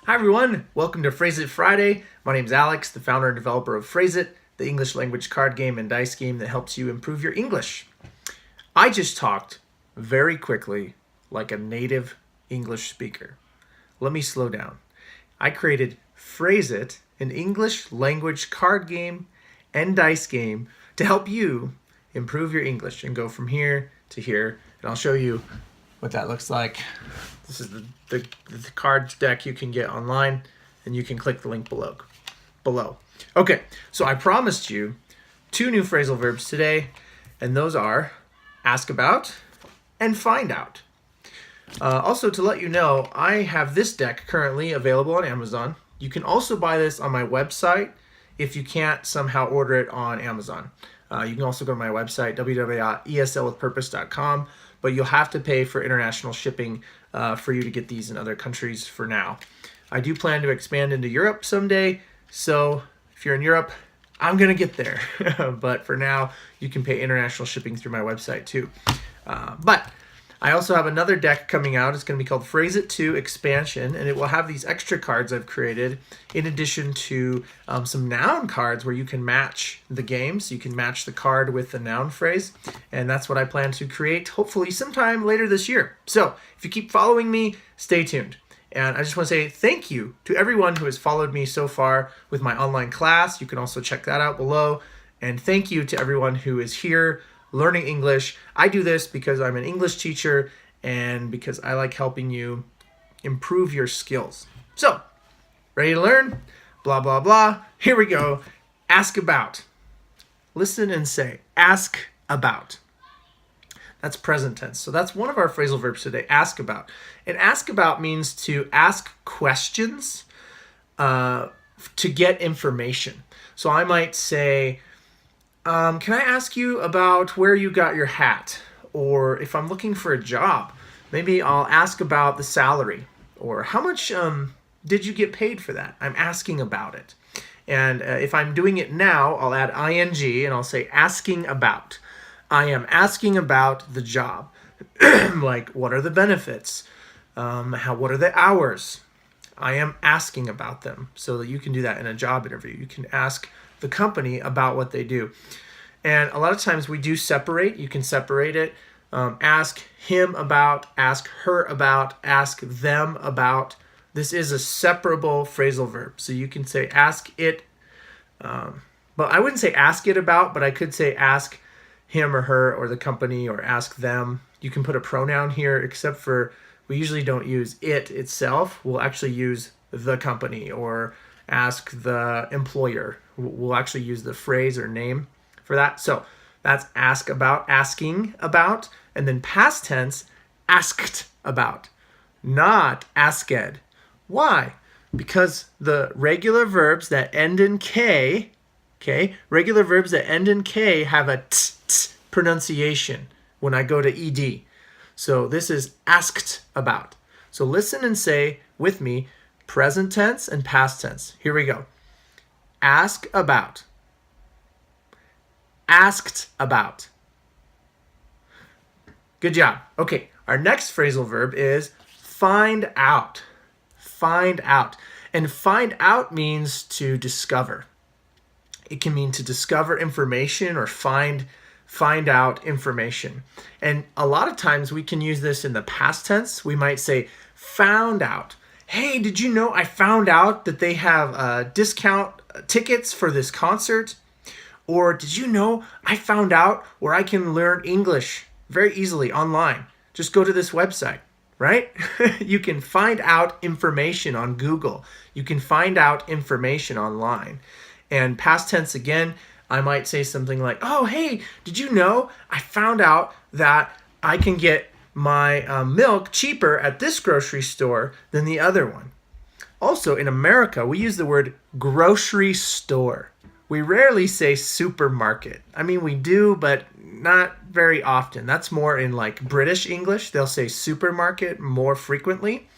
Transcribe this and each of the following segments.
Hi everyone, welcome to Phrase It Friday. My name is Alex, the founder and developer of Phrase It, the English language card game and dice game that helps you improve your English. I just talked very quickly like a native English speaker. Let me slow down. I created Phrase It, an English language card game and dice game to help you improve your English and go from here to here. And I'll show you what that looks like. This is the cards deck you can get online, and you can click the link below. Okay, so I promised you 2 new phrasal verbs today, and those are ask about and find out. Also, to let you know, I have this deck currently available on Amazon. You can also buy this on my website if you can't somehow order it on Amazon. You can also go to my website, www.eslwithpurpose.com, but you'll have to pay for international shipping for you to get these in other countries for now. I do plan to expand into Europe someday, so if you're in Europe, I'm going to get there. But for now, you can pay international shipping through my website too. But I also have another deck coming out. It's going to be called Phrase It 2 Expansion, and it will have these extra cards I've created in addition to some noun cards where you can match the game. So you can match the card with the noun phrase, and that's what I plan to create hopefully sometime later this year. So if you keep following me, stay tuned. And I just want to say thank you to everyone who has followed me so far with my online class. You can also check that out below. And thank you to everyone who is here learning English. I do this because I'm an English teacher and because I like helping you improve your skills. So, ready to learn? Blah, blah, blah. Here we go. Ask about. Listen and say, ask about. That's present tense. So that's one of our phrasal verbs today, ask about. And ask about means to ask questions to get information. So I might say, can I ask you about where you got your hat? Or if I'm looking for a job, maybe I'll ask about the salary. Or how much did you get paid for that? I'm asking about it. And if I'm doing it now, I'll add ing and I'll say asking about. I am asking about the job. Like, what are the benefits? What are the hours? I am asking about them. So that you can do that in a job interview. You can ask the company about what they do. And a lot of times we do separate. You can separate it. Ask him about, ask her about, ask them about. This is a separable phrasal verb. So you can say ask it. But I wouldn't say ask it about, but I could say ask him or her or the company or ask them. You can put a pronoun here, except for we usually don't use it itself. We'll actually use the company or ask the employer. We'll actually use the phrase or name for that. So that's ask about, asking about, and then past tense, asked about, not asked. Why? Because the regular verbs that end in K, regular verbs that end in K have a t pronunciation when I go to ed. So this is asked about. So listen and say with me, present tense and past tense. Here we go. Ask about. Asked about. Good job. Okay, our next phrasal verb is find out. Find out. And find out means to discover. It can mean to discover information or find out information. And a lot of times we can use this in the past tense. We might say found out. Hey, did you know I found out that they have discount tickets for this concert? Or did you know I found out where I can learn English very easily online? Just go to this website, right? You can find out information on Google. You can find out information online. And past tense again, I might say something like, oh, hey, did you know I found out that I can get my milk cheaper at this grocery store than the other one? Also, in America, we use the word grocery store. We rarely say supermarket. I mean, we do, but not very often. That's more in like British English. They'll say supermarket more frequently.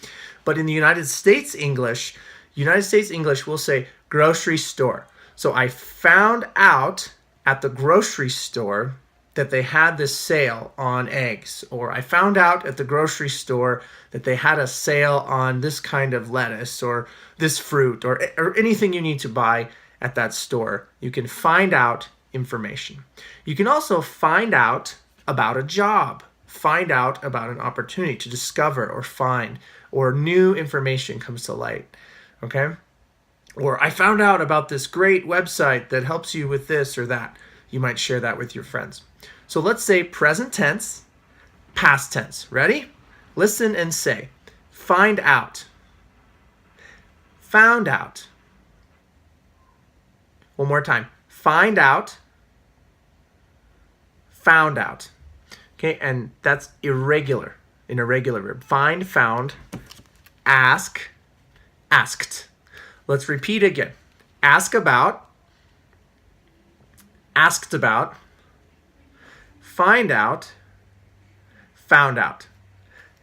But in the United States English will say grocery store. So I found out at the grocery store that they had this sale on eggs, or I found out at the grocery store that they had a sale on this kind of lettuce or this fruit or anything you need to buy at that store. You can find out information. You can also find out about a job, find out about an opportunity to discover or find, or new information comes to light, okay? Or I found out about this great website that helps you with this or that. You might share that with your friends. So let's say present tense, past tense. Ready? Listen and say, find out, found out. One more time, find out, found out. Okay, and that's irregular, an irregular verb. Find, found, ask, asked. Let's repeat again. Ask about, asked about, find out, found out.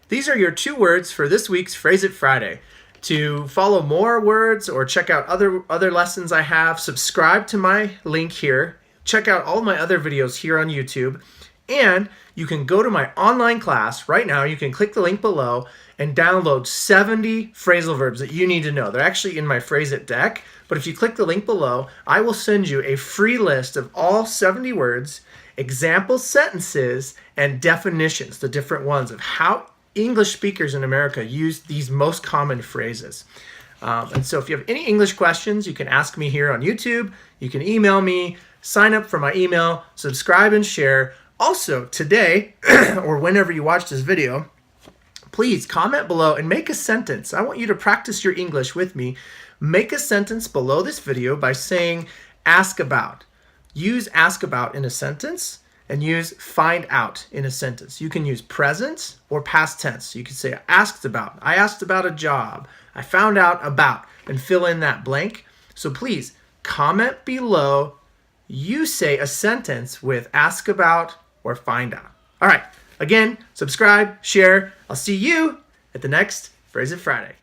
These are your 2 words for this week's Phrase It Friday. To follow more words or check out other lessons I have, subscribe to my link here. Check out all my other videos here on YouTube. And you can go to my online class right now. You can click the link below and download 70 phrasal verbs that you need to know. They're actually in my Phrase It deck. But if you click the link below, I will send you a free list of all 70 words, example sentences, and definitions, the different ones of how English speakers in America use these most common phrases. And so if you have any English questions, you can ask me here on YouTube. You can email me, sign up for my email, subscribe and share. Also, today, or whenever you watch this video, please comment below and make a sentence. I want you to practice your English with me. Make a sentence below this video by saying ask about. Use ask about in a sentence and use find out in a sentence. You can use present or past tense. You can say asked about. I asked about a job. I found out about, and fill in that blank. So please comment below. You say a sentence with ask about or find out. All right. Again, subscribe, share. I'll see you at the next Phrase It Friday.